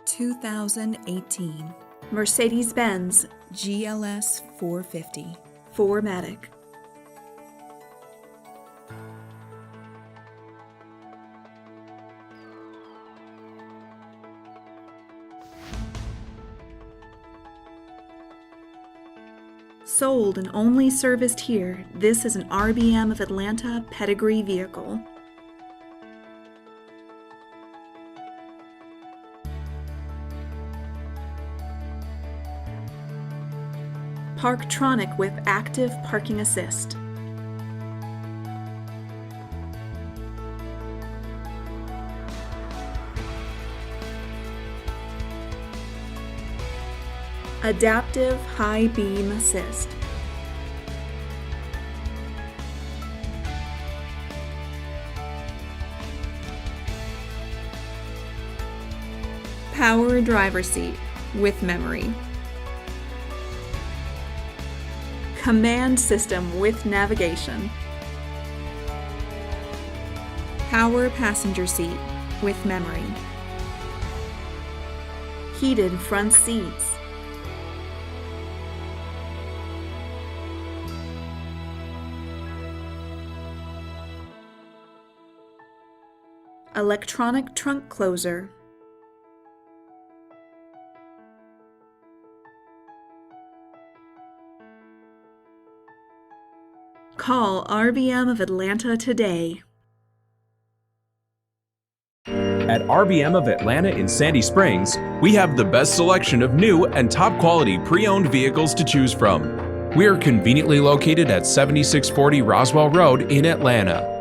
2018 Mercedes-Benz GLS 450 4MATIC. Sold and only serviced here, this is an RBM of Atlanta pedigree vehicle. Parktronic with active parking assist. Adaptive high beam assist. Power driver seat with memory. Command system with navigation. Power passenger seat with memory. Heated front seats. Electronic trunk closer. Call RBM of Atlanta today. At RBM of Atlanta in Sandy Springs, we have the best selection of new and top quality pre-owned vehicles to choose from. We are conveniently located at 7640 Roswell Road in Atlanta.